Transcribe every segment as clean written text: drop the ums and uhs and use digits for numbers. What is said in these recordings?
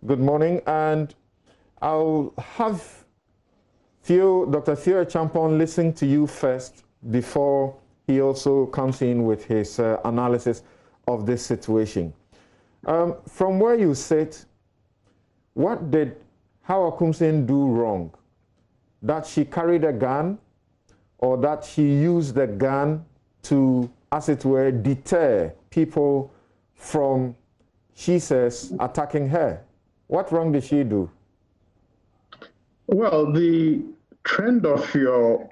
Good morning, and I'll have Dr. Theo Champon listen to you first before he also comes in with his analysis of this situation. From where you sit, what did Hawa Koomson do wrong? That she carried a gun, or that she used the gun to, as it were, deter people from, she says, attacking her? What wrong did she do? Well, the trend of your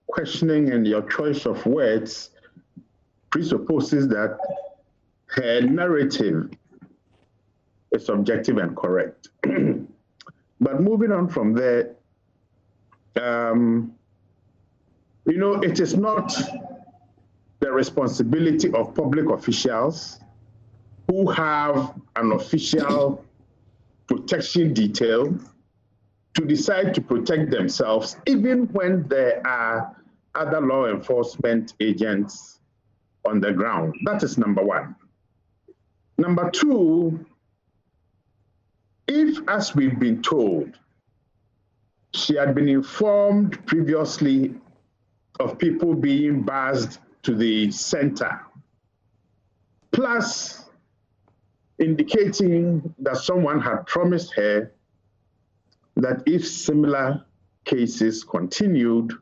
questioning and your choice of words presupposes that her narrative is objective and correct. But moving on from there, it is not the responsibility of public officials who have an official protection detail to decide to protect themselves, even when there are other law enforcement agents on the ground. That is number one. Number two, if, as we've been told, she had been informed previously of people being buzzed to the center, plus indicating that someone had promised her that if similar cases continued,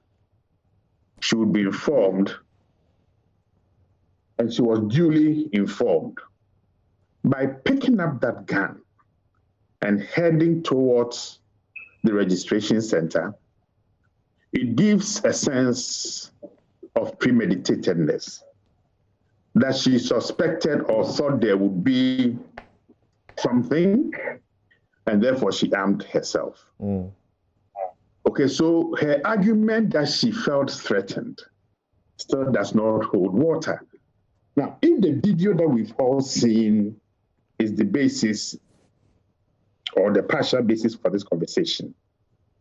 she would be informed, and she was duly informed. By picking up that gun and heading towards the registration center, it gives a sense of premeditatedness, that she suspected or thought there would be something, and therefore she armed herself. Okay, so her argument that she felt threatened still does not hold water. Now, if the video that we've all seen is the basis or the partial basis for this conversation,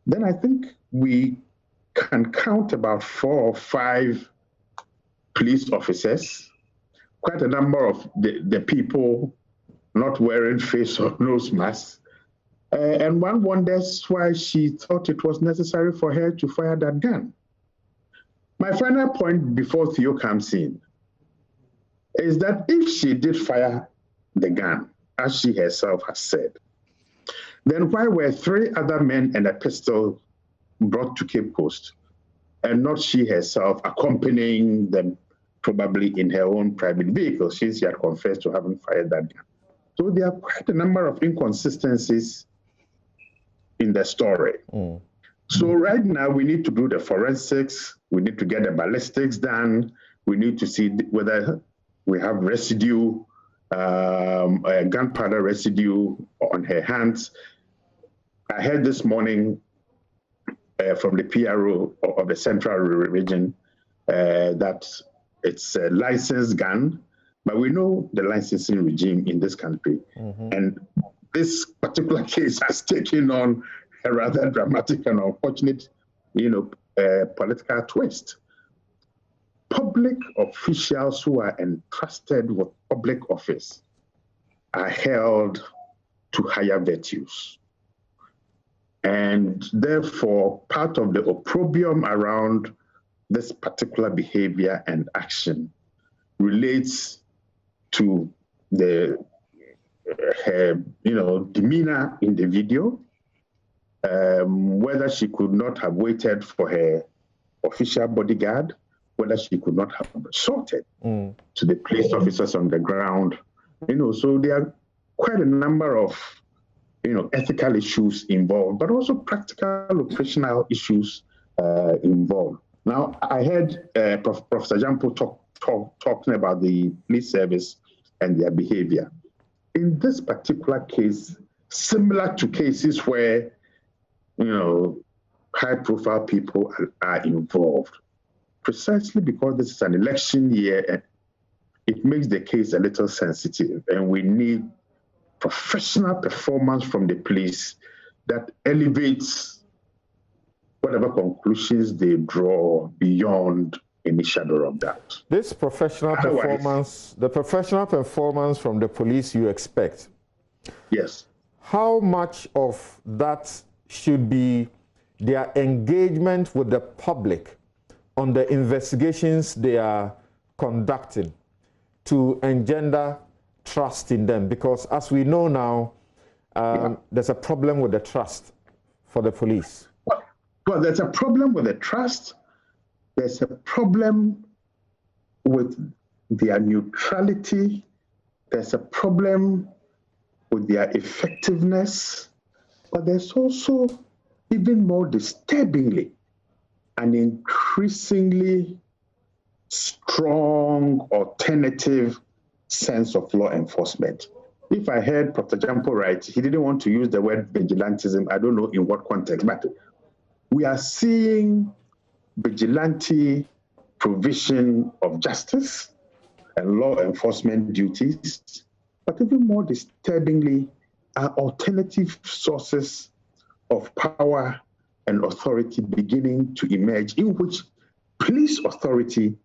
then I think we can count about 4 or 5 police officers, quite a number of the people not wearing face or nose masks. And one wonders why she thought it was necessary for her to fire that gun. My final point before Theo comes in is that if she did fire the gun, as she herself has said, then why were 3 other men and a pistol brought to Cape Coast and not she herself accompanying them, probably in her own private vehicle, since she had confessed to having fired that gun? So there are quite a number of inconsistencies in the story. So right now we need to do the forensics, we need to get the ballistics done, we need to see whether we have residue, gunpowder residue on her hands. I heard this morning from the PRO of the Central Region that it's a licensed gun, but we know the licensing regime in this country. And this particular case has taken on a rather dramatic and unfortunate, political twist. Public officials who are entrusted with public office are held to higher virtues. And therefore, part of the opprobrium around this particular behavior and action relates to her demeanor in the video, whether she could not have waited for her official bodyguard, whether she could not have shouted to the police officers on the ground. So there are quite a number of ethical issues involved, but also practical operational issues involved. Now, I heard Professor Jampo talking about the police service and their behavior. In this particular case, similar to cases where, high-profile people are involved, precisely because this is an election year, it makes the case a little sensitive, and we need professional performance from the police that elevates whatever conclusions they draw beyond any shadow of doubt. This professional performance, the professional performance from the police you expect. Yes. how much of that should be their engagement with the public on the investigations they are conducting to engender trust in them? Because as we know now, there's a problem with the trust for the police. Well, there's a problem with the trust. There's a problem with their neutrality. There's a problem with their effectiveness. But there's also, even more disturbingly, an increasingly strong alternative sense of law enforcement. If I heard Prof. Jampo right, he didn't want to use the word vigilantism. I don't know in what context, but we are seeing vigilante provision of justice and law enforcement duties, but even more disturbingly are alternative sources of power and authority beginning to emerge, in which police authority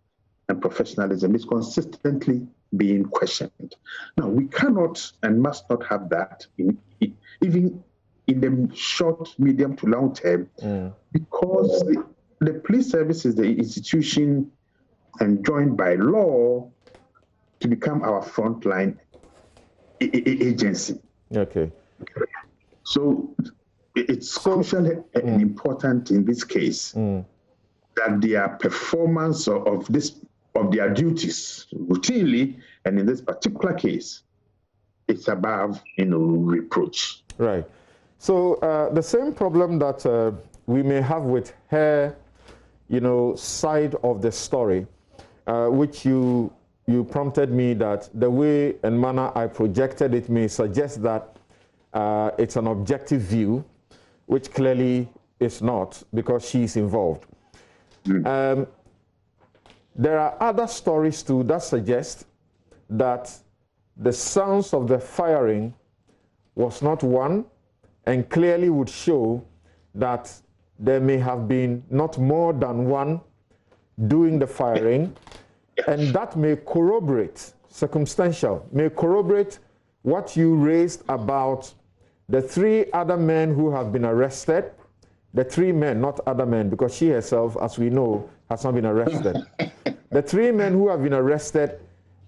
and professionalism is consistently being questioned. Now, we cannot and must not have that, even in the short, medium to long term, because the police service is the institution enjoined by law to become our frontline agency. Okay. So it's crucial and important in this case that their performance of their duties routinely, and in this particular case, it's above reproach. Right. So the same problem that we may have with her, side of the story, which you prompted me that the way and manner I projected it may suggest that it's an objective view, which clearly is not, because she's involved. There are other stories too that suggest that the sounds of the firing was not one, and clearly would show that there may have been not more than one doing the firing, and that may corroborate, circumstantial, may corroborate what you raised about the 3 other men who have been arrested, the 3 men, not other men, because she herself, as we know, has not been arrested. The 3 men who have been arrested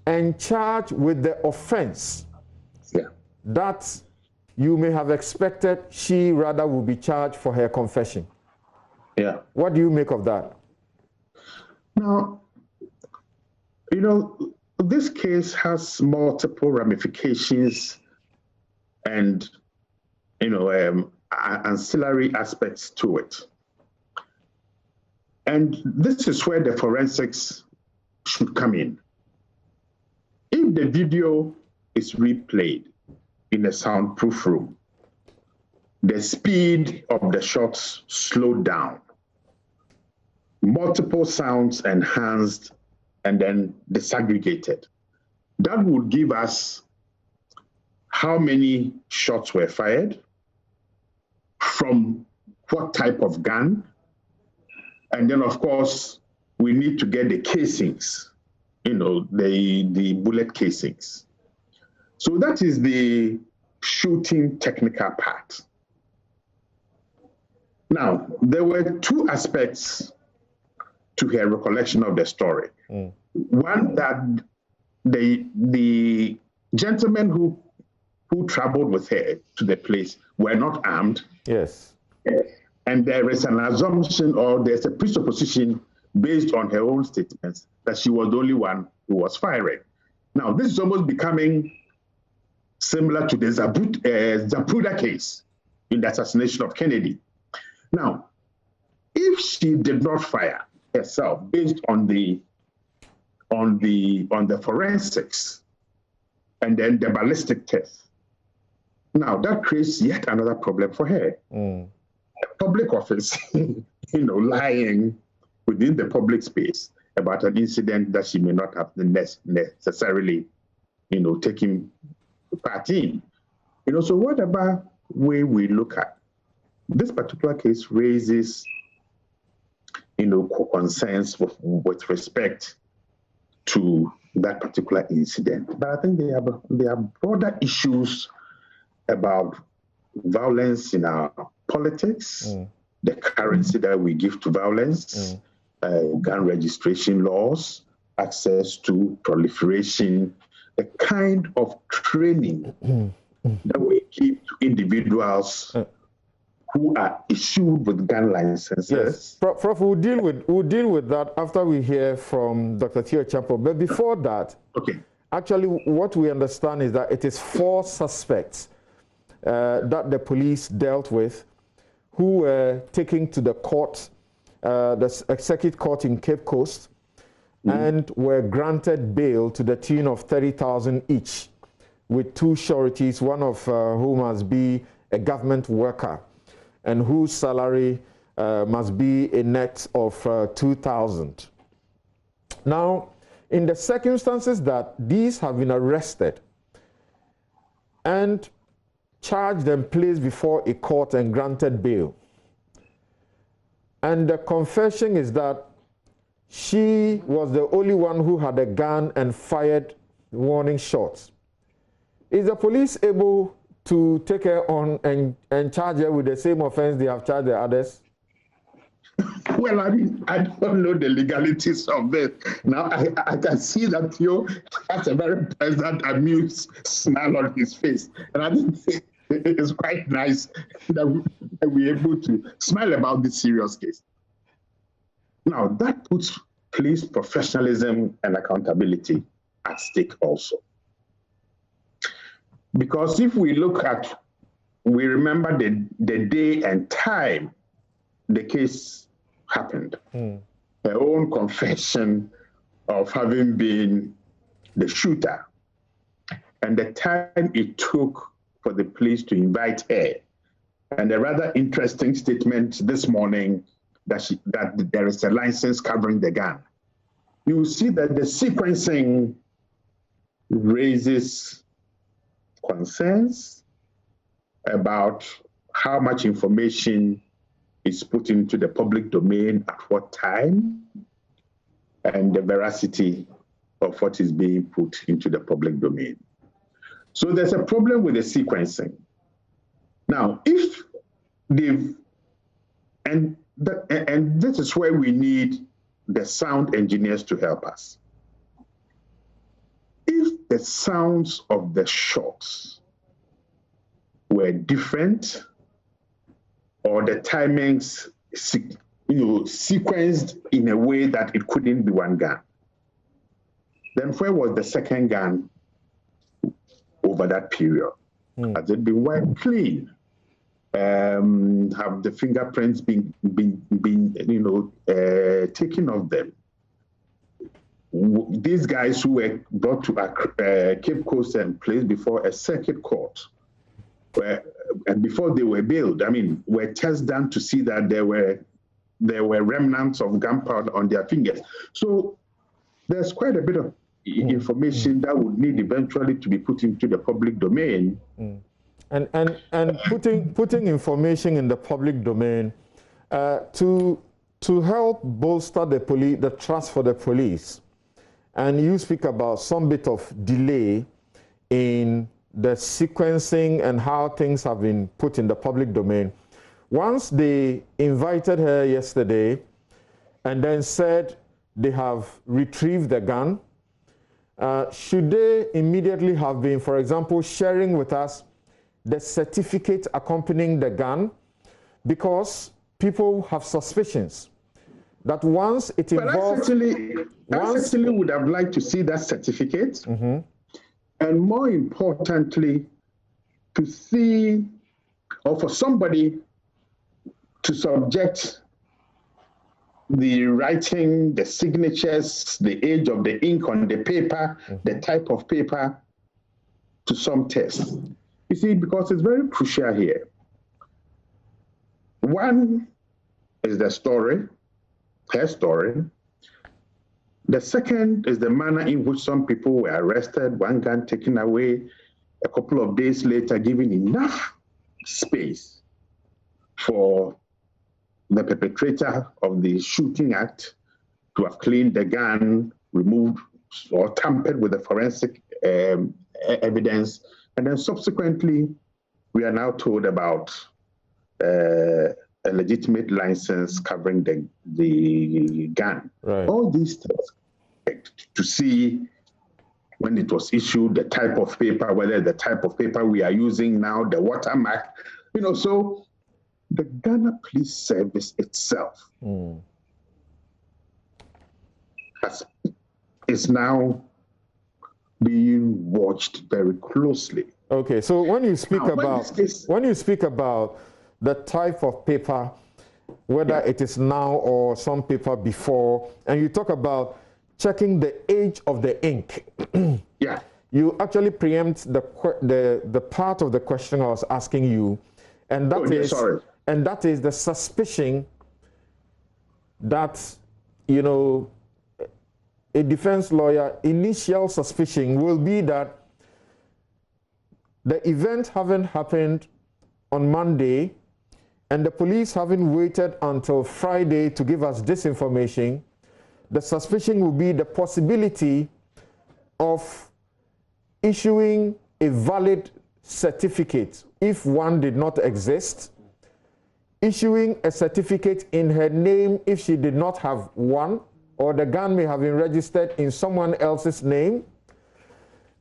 and charged with the offense that you may have expected she rather will be charged for her confession. Yeah. What do you make of that? Now, this case has multiple ramifications and, ancillary aspects to it. And this is where the forensics should come in. If the video is replayed in a soundproof room, the speed of the shots slowed down, multiple sounds enhanced, and then disaggregated. That would give us how many shots were fired, from what type of gun, and then, of course, we need to get the casings, the bullet casings. So that is the shooting technical part. Now, there were 2 aspects to her recollection of the story. One, that the gentlemen who traveled with her to the place were not armed. Yes. And there is an assumption, or there's a presupposition based on her own statements that she was the only one who was firing. Now, this is almost becoming similar to the Zapruder case in the assassination of Kennedy. Now, if she did not fire herself based on the forensics and then the ballistic test, now that creates yet another problem for her. A public office, lying within the public space about an incident that she may not have necessarily, taken part in. So whatever way we look at, this particular case raises, concerns with respect to that particular incident. But I think there are broader issues about violence in our politics, the currency that we give to violence, gun registration laws, access to proliferation, the kind of training that we give to individuals who are issued with gun licenses. Yes, Prof, we'll deal with that after we hear from Dr. Theo Acheampong. But before that, actually, what we understand is that it is 4 suspects that the police dealt with, who were taken to the court, the circuit court in Cape Coast, and were granted bail to the tune of 30,000 each, with 2 sureties, one of whom must be a government worker, and whose salary must be a net of 2,000. Now, in the circumstances that these have been arrested and charged and placed before a court and granted bail, and the confession is that she was the only one who had a gun and fired warning shots, is the police able to take her on and charge her with the same offense they have charged the others? Well, I mean, I don't know the legalities of this. Now, I can see that Theo has a very pleasant, amused smile on his face. And I think it is quite nice that we're able to smile about this serious case. Now, that puts police professionalism and accountability at stake also. Because if we look at, we remember the day and time the case happened, her own confession of having been the shooter, and the time it took for the police to invite her, and a rather interesting statement this morning that there is a license covering the gun. You see that the sequencing raises concerns about how much information is put into the public domain at what time, and the veracity of what is being put into the public domain. So there's a problem with the sequencing. Now, if they've, and this is where we need the sound engineers to help us. If the sounds of the shots were different, or the timings, sequenced in a way that it couldn't be one gun, then where was the second gun over that period? Has it been wiped clean? Have the fingerprints been taken off them? These guys who were brought to Cape Coast and placed before a circuit court, and before they were bailed, I mean, were tests done to see that there were remnants of gunpowder on their fingers. So there's quite a bit of information that would need eventually to be put into the public domain. And putting information in the public domain to help bolster the trust for the police. And you speak about some bit of delay in the sequencing and how things have been put in the public domain. Once they invited her yesterday and then said they have retrieved the gun, should they immediately have been, for example, sharing with us the certificate accompanying the gun? Because people have suspicions that once it involves... I actually would have liked to see that certificate. And more importantly, to see, or for somebody to subject the writing, the signatures, the age of the ink on the paper, the type of paper, to some test. You see, because it's very crucial here. One is the story, her story. The second is the manner in which some people were arrested, one gun taken away, a couple of days later, giving enough space for the perpetrator of the shooting act to have cleaned the gun, removed or tampered with the forensic evidence, and then subsequently we are now told about a legitimate license covering the gun. Right. All these things to see when it was issued, the type of paper, whether the type of paper we are using now, the watermark, so the Ghana Police Service itself is now being watched very closely. Okay, so when you speak about the type of paper, whether it is now or some paper before, and you talk about checking the age of the ink, yeah, you actually preempt the part of the question I was asking you, and that is the suspicion that a defense lawyer initial suspicion will be that the event having happened on Monday and the police having waited until Friday to give us this information, the suspicion will be the possibility of issuing a valid certificate if one did not exist, issuing a certificate in her name if she did not have one, or the gun may have been registered in someone else's name.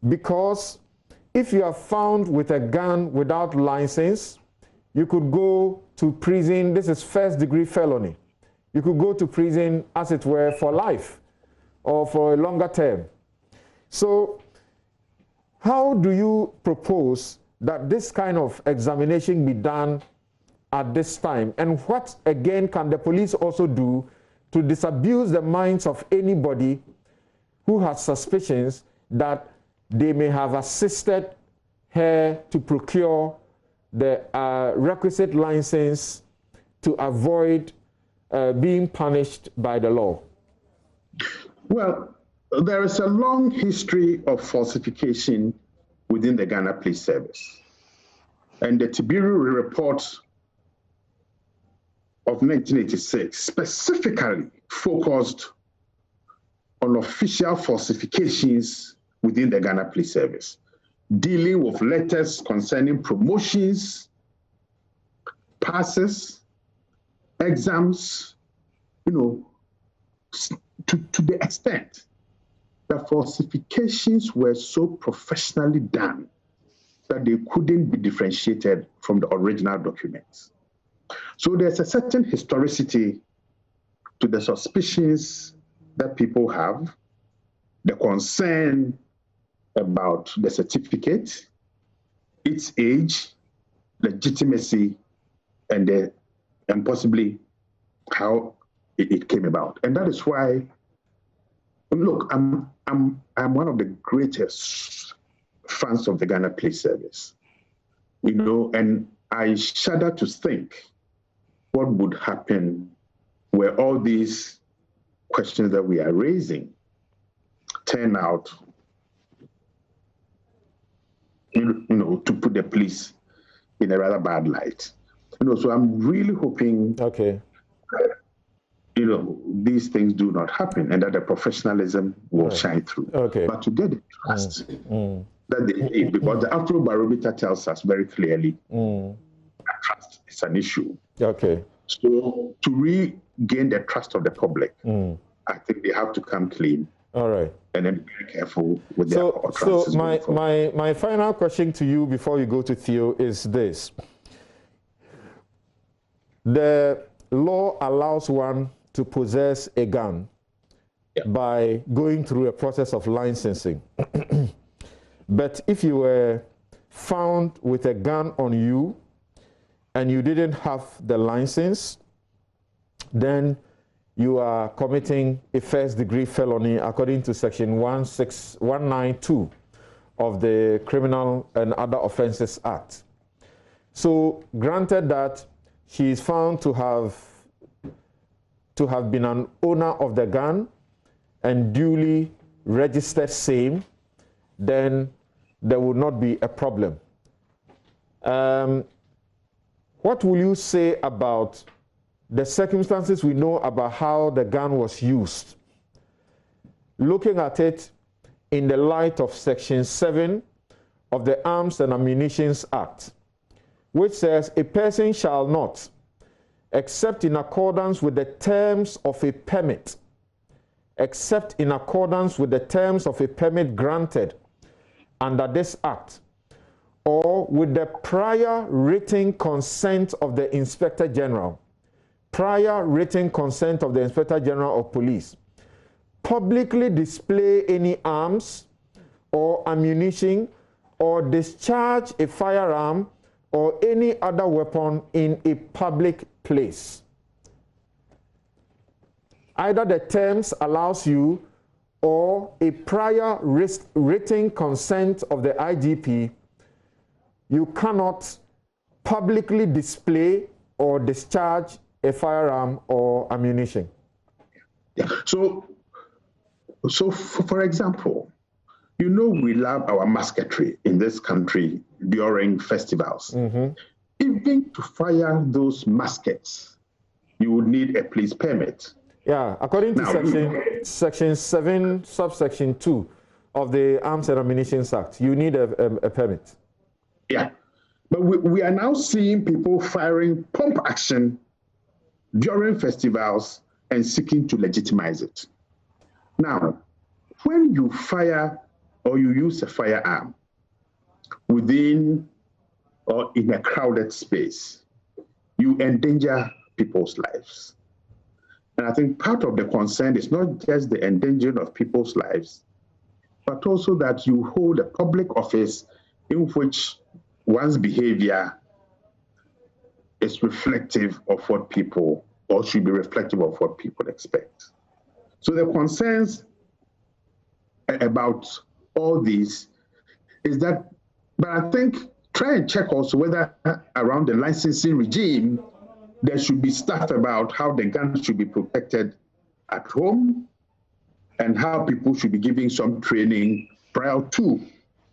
Because if you are found with a gun without license, you could go to prison. This is first-degree felony. You could go to prison, as it were, for life or for a longer term. So how do you propose that this kind of examination be done at this time? And what, again, can the police also do to disabuse the minds of anybody who has suspicions that they may have assisted her to procure the requisite license to avoid being punished by the law? Well, there is a long history of falsification within the Ghana Police Service. And the Tibiru report of 1986 specifically focused on official falsifications within the Ghana Police Service, dealing with letters concerning promotions, passes, exams, to the extent that falsifications were so professionally done that they couldn't be differentiated from the original documents. So there's a certain historicity to the suspicions that people have, the concern about the certificate, its age, legitimacy, and possibly how it came about. And that is why, look, I'm one of the greatest fans of the Ghana Police Service, and I shudder to think what would happen where all these questions that we are raising turn out, to put the police in a rather bad light. So I'm really hoping these things do not happen and that the professionalism will shine through. But to get the trust that they need, because the Afro Barometer tells us very clearly that trust is an issue. So to regain the trust of the public, I think they have to come clean. All right. And then be very careful with their utterances. So my final question to you before you go to Theo is this. The law allows one to possess a gun by going through a process of licensing. But if you were found with a gun on you and you didn't have the license, then you are committing a first-degree felony according to Section 192 of the Criminal and Other Offences Act. So, granted that she is found to have been an owner of the gun and duly registered same, then there would not be a problem. What will you say about the circumstances we know about how the gun was used, looking at it in the light of Section 7 of the Arms and Ammunition Act, which says a person shall not, except in accordance with the terms of a permit, except in accordance with the terms of a permit granted under this act, or with the prior written consent of the Inspector General, prior written consent of the Inspector General of Police, publicly display any arms or ammunition or discharge a firearm or any other weapon in a public place. Either the terms allows you or a prior written consent of the IGP, you cannot publicly display or discharge a firearm or ammunition. Yeah. So for example, you know we love our musketry in this country during festivals. Mm-hmm. Even to fire those muskets, you would need a police permit. Yeah, according to section 7, subsection 2 of the Arms and Ammunition Act, you need a permit. Yeah, but we are now seeing people firing pump action during festivals and seeking to legitimize it. Now, when you fire or you use a firearm within or in a crowded space, you endanger people's lives. And I think part of the concern is not just the endangering of people's lives, but also that you hold a public office in which one's behavior is reflective of what people, or should be reflective of what people expect. So the concerns about all these is that, but I think try and check also whether around the licensing regime, there should be stuff about how the guns should be protected at home and how people should be giving some training prior to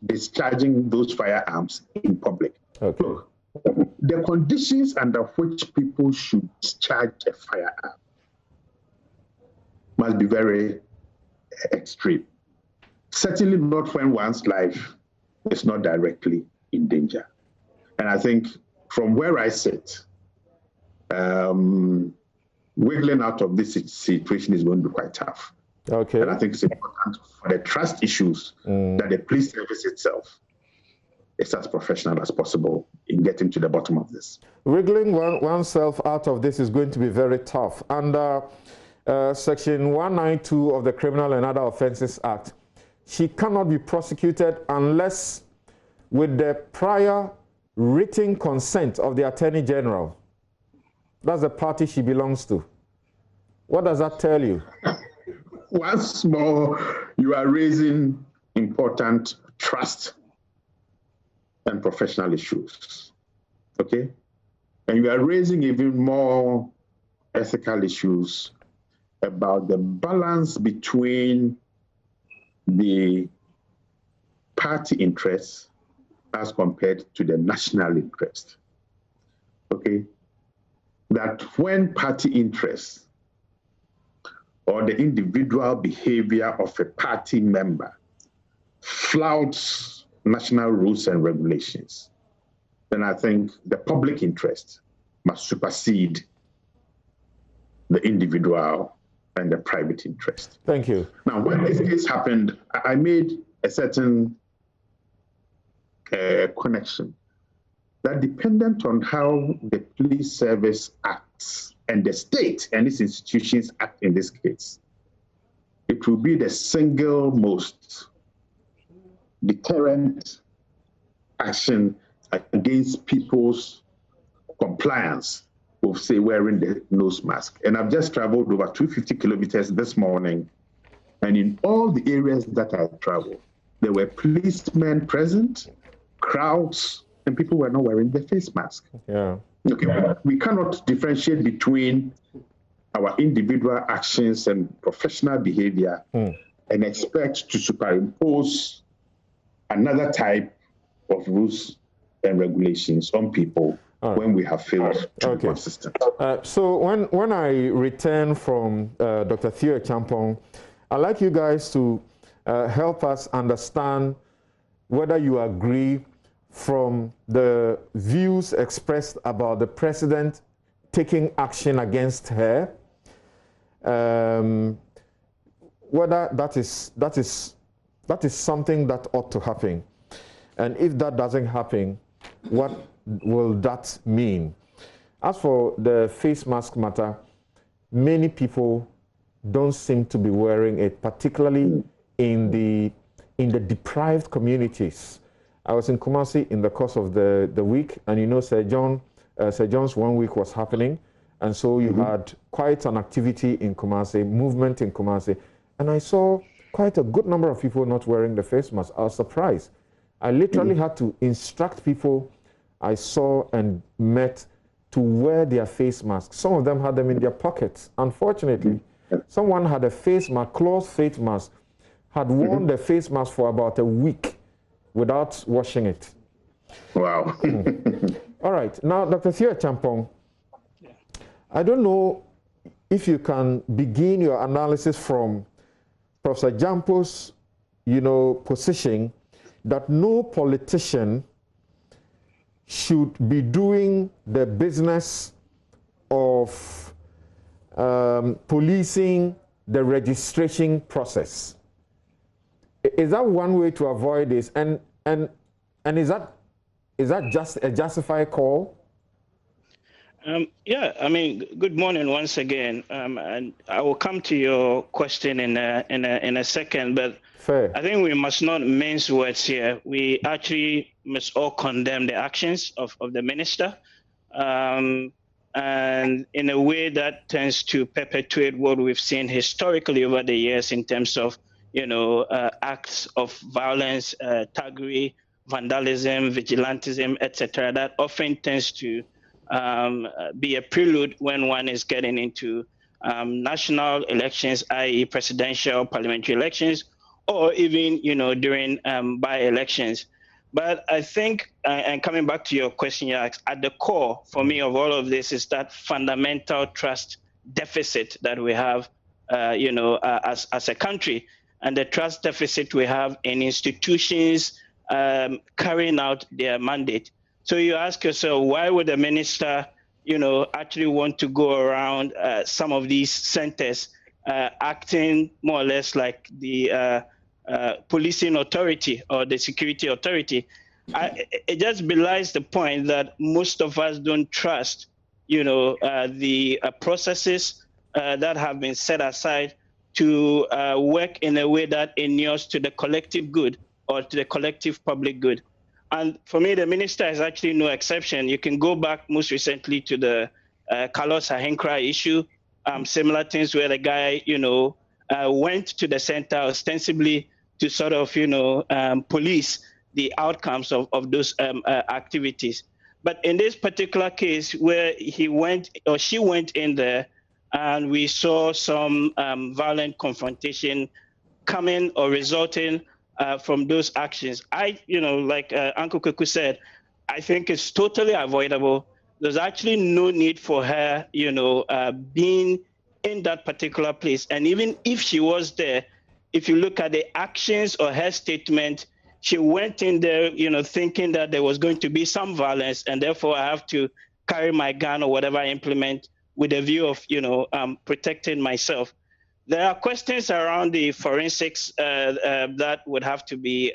discharging those firearms in public. Okay. So, the conditions under which people should discharge a firearm must be very extreme. Certainly not when one's life is not directly in danger. And I think from where I sit, wiggling out of this situation is going to be quite tough. Okay. And I think it's important for the trust issues that the police service itself is as professional as possible in getting to the bottom of this. Wriggling oneself out of this is going to be very tough. Under Section 192 of the Criminal and Other Offences Act, she cannot be prosecuted unless with the prior written consent of the Attorney General. That's the party she belongs to. What does that tell you? Once more, you are raising important trust and professional issues, okay? And you are raising even more ethical issues about the balance between the party interests as compared to the national interest, okay? That when party interests or the individual behavior of a party member flouts national rules and regulations, then I think the public interest must supersede the individual and the private interest. Thank you. Now, when this case happened, I made a certain connection that dependent on how the police service acts and the state and its institutions act in this case, it will be the single most deterrent action against people's compliance with, say, wearing the nose mask. And I've just traveled over 250 kilometers this morning, and in all the areas that I traveled, there were policemen present, crowds, and people were not wearing the face mask. Yeah. Okay, we cannot differentiate between our individual actions and professional behavior and expect to superimpose another type of rules and regulations on people when we have failed to be consistent. So when I return from Dr. Theo Champong, I'd like you guys to help us understand whether you agree from the views expressed about the president taking action against her, whether that is something that ought to happen. And if that doesn't happen, what will that mean? As for the face mask matter, many people don't seem to be wearing it, particularly in the deprived communities. I was in Kumasi in the course of the week, and you know, Sir John's 1 week was happening, and so you had quite an activity in Kumasi, movement in Kumasi, and I saw quite a good number of people not wearing the face mask. I was surprised. I literally had to instruct people I saw and met to wear their face masks. Some of them had them in their pockets. Unfortunately, someone had a face mask, cloth face mask, had worn the face mask for about a week without washing it. Wow. All right. Now, Dr. Theo Champong, I don't know if you can begin your analysis from Professor Jampo's, position that no politician should be doing the business of policing the registration process. Is that one way to avoid this? And is that just a justified call? Yeah, I mean, good morning once again, and I will come to your question in a second. But Fair. I think we must not mince words here. We actually must all condemn the actions of the minister, and in a way that tends to perpetuate what we've seen historically over the years in terms of acts of violence, thuggery, vandalism, vigilantism, etc. That often tends to be a prelude when one is getting into national elections, i.e. presidential, parliamentary elections, or even, during by-elections. But I think, and coming back to your question, you asked, at the core for me of all of this is that fundamental trust deficit that we have, as a country, and the trust deficit we have in institutions carrying out their mandate. So you ask yourself, why would the minister, actually want to go around some of these centers acting more or less like the policing authority or the security authority? It just belies the point that most of us don't trust, the processes that have been set aside to work in a way that inures to the collective good or to the collective public good. And for me, the minister is actually no exception. You can go back most recently to the Carlos Ahenkra issue, similar things where the guy, went to the center ostensibly to sort of, police the outcomes of those activities. But in this particular case where he went or she went in there and we saw some violent confrontation coming or resulting from those actions, like Uncle Kuku said, I think it's totally avoidable. There's actually no need for her, being in that particular place. And even if she was there, if you look at the actions or her statement, she went in there, thinking that there was going to be some violence, and therefore I have to carry my gun or whatever implement with a view of, protecting myself. There are questions around the forensics that would have to be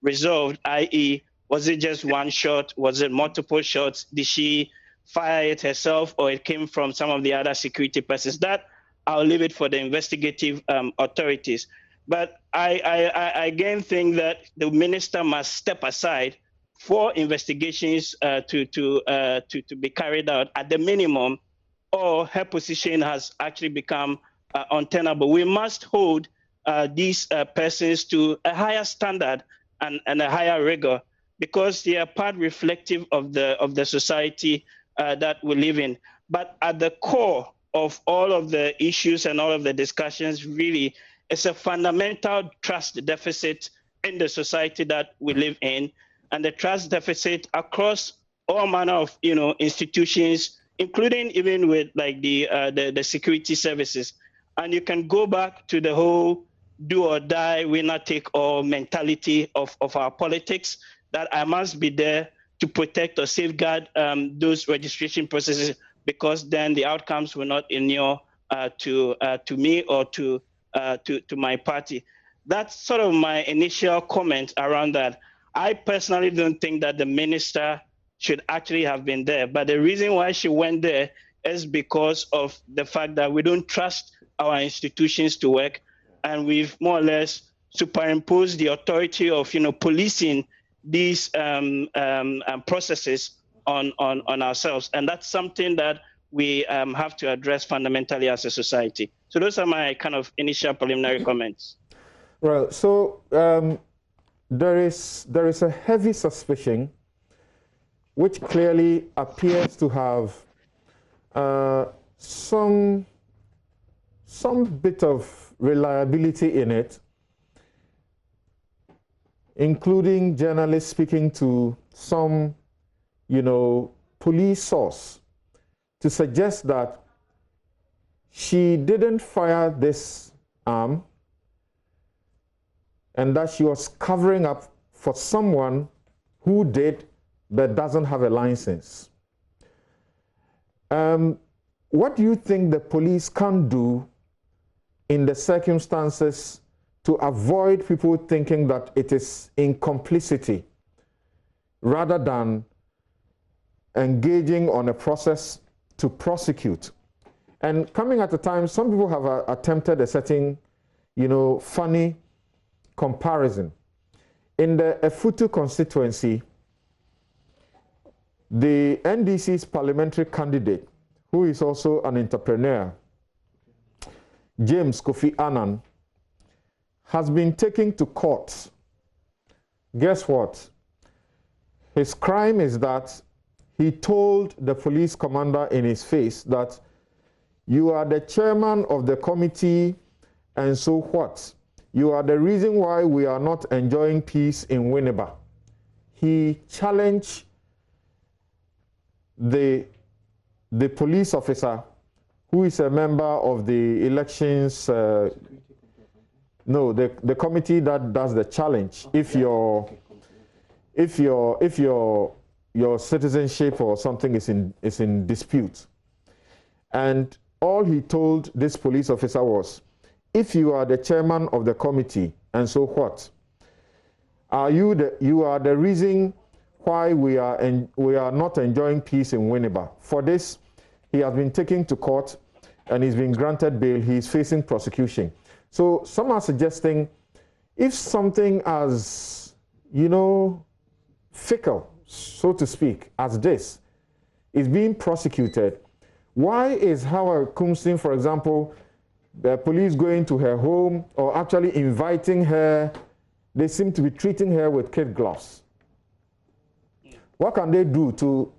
resolved, i.e., was it just one shot? Was it multiple shots? Did she fire it herself, or it came from some of the other security persons? That I'll leave it for the investigative authorities. But I again think that the minister must step aside for investigations to be carried out at the minimum, or her position has actually become untenable. We must hold these persons to a higher standard and a higher rigor, because they are part reflective of the society that we live in. But at the core of all of the issues and all of the discussions, really, it's a fundamental trust deficit in the society that we live in, and the trust deficit across all manner of institutions, including even with like the security services. And you can go back to the whole do or die, winner take all mentality of our politics that I must be there to protect or safeguard those registration processes, because then the outcomes will not inure to me or to my party. That's sort of my initial comment around that. I personally don't think that the minister should actually have been there, but the reason why she went there is because of the fact that we don't trust our institutions to work, and we've more or less superimposed the authority of policing these processes on ourselves, and that's something that we have to address fundamentally as a society. So those are my kind of initial preliminary comments. Well, so there is a heavy suspicion, which clearly appears to have some bit of reliability in it, including journalists speaking to some, police source to suggest that she didn't fire this arm and that she was covering up for someone who did but doesn't have a license. What do you think the police can do in the circumstances to avoid people thinking that it is in complicity rather than engaging on a process to prosecute? And coming at a time, some people have attempted a certain, funny comparison. In the Efutu constituency, the NDC's parliamentary candidate, who is also an entrepreneur, James Kofi Annan, has been taken to court. Guess what? His crime is that he told the police commander in his face that you are the chairman of the committee, and so what? You are the reason why we are not enjoying peace in Winneba. He challenged the police officer, who is a member of the elections, the committee that does the challenge. If your citizenship or something is in dispute. And all he told this police officer was, if you are the chairman of the committee, and so what? You are the reason why we are not enjoying peace in Winneba. For this, he has been taken to court and he's been granted bail. He is facing prosecution. So some are suggesting, if something as, fickle, so to speak, as this is being prosecuted, why is Hawa Koomson, for example, the police going to her home or actually inviting her? They seem to be treating her with kid gloves. What can they do to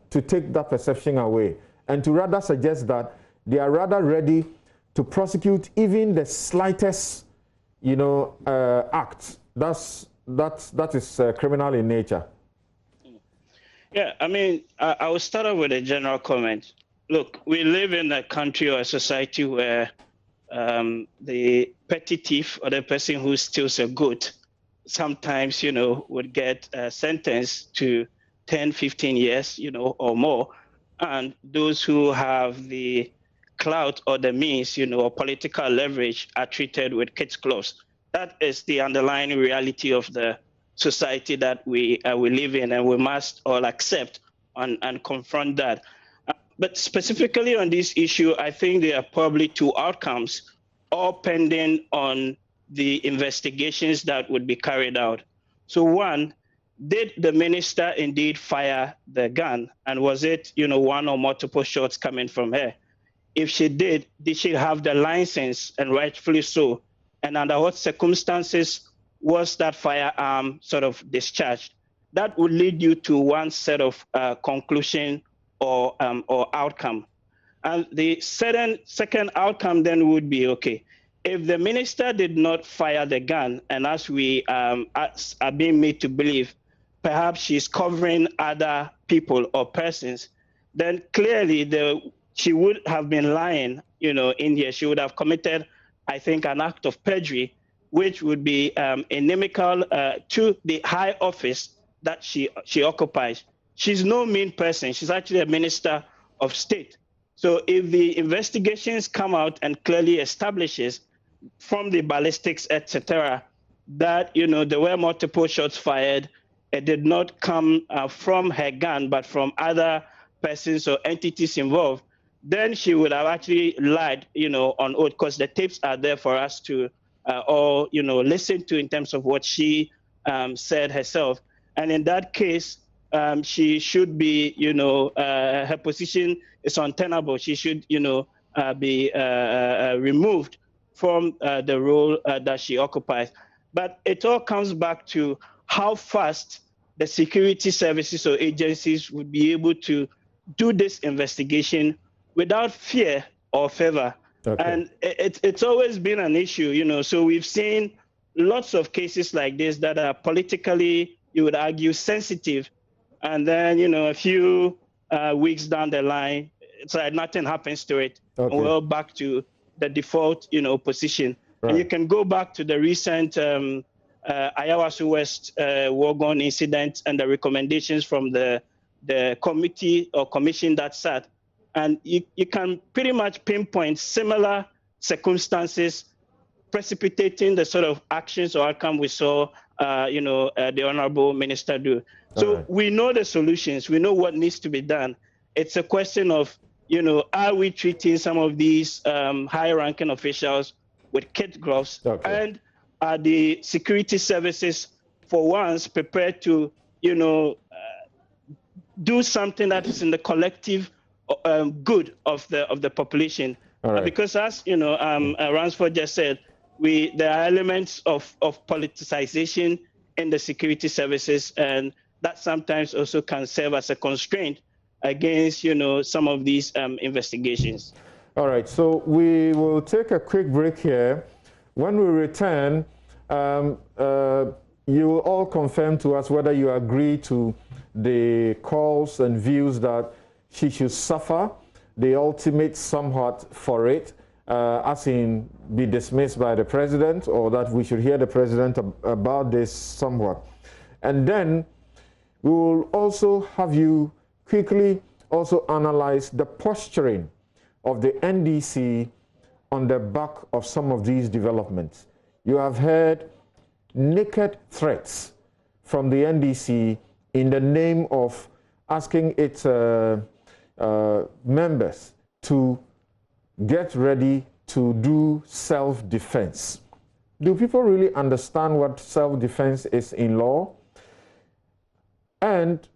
take that perception away and to rather suggest that they are rather ready to prosecute even the slightest, act that is criminal in nature? Yeah, I mean, I will start off with a general comment. Look, we live in a country or a society where the petty thief or the person who steals a goat sometimes, would get sentenced to 10, 15 years, or more. And those who have the clout or the means, or political leverage are treated with kids' gloves. That is the underlying reality of the society that we live in, and we must all accept and confront that. But specifically on this issue, I think there are probably two outcomes, all pending on the investigations that would be carried out. So one, did the minister indeed fire the gun? And was it, one or multiple shots coming from her? If she did she have the license, and rightfully so? And under what circumstances was that firearm sort of discharged? That would lead you to one set of conclusion or outcome. And the second outcome then would be, okay, if the minister did not fire the gun, and as we are being made to believe, perhaps she's covering other people or persons, then clearly she would have been lying, in here. She would have committed, I think, an act of perjury, which would be inimical to the high office that she occupies. She's no mean person. She's actually a minister of state. So if the investigations come out and clearly establishes from the ballistics, etc., that there were multiple shots fired, it did not come from her gun, but from other persons or entities involved, then she would have actually lied, on oath, because the tapes are there for us to all, listen to in terms of what she said herself. And in that case, she should be, her position is untenable. She should, be removed from the role that she occupies. But it all comes back to how fast the security services or agencies would be able to do this investigation without fear or favor. Okay. And it's always been an issue, so we've seen lots of cases like this that are politically, you would argue, sensitive. And then, a few weeks down the line, it's like nothing happens to it. Okay. And we're all back to the default, position. Right. And you can go back to the recent Ayawaso West Wogon incident and the recommendations from the committee or commission that sat. And you can pretty much pinpoint similar circumstances precipitating the sort of actions or outcome we saw, the Honorable Minister do. So we know the solutions. We know what needs to be done. It's a question of, are we treating some of these high-ranking officials with kid gloves? Okay. And are the security services, for once, prepared to, do something that is in the collective good of the population? Right. Because as Ransford just said, there are elements of politicization in the security services, and that sometimes also can serve as a constraint against some of these investigations. All right, so we will take a quick break here. When we return, you will all confirm to us whether you agree to the calls and views that she should suffer the ultimate somewhat for it, as in be dismissed by the president, or that we should hear the president about this somewhat. And then we will also have you quickly also analyze the posturing of the NDC on the back of some of these developments. You have heard naked threats from the NDC in the name of asking its members to get ready to do self-defense. Do people really understand what self-defense is in law? And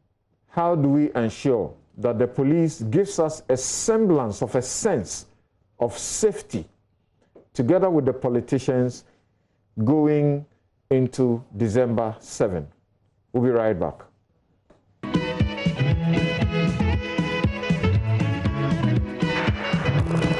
how do we ensure that the police gives us a semblance of a sense of safety together with the politicians going into December 7? We'll be right back.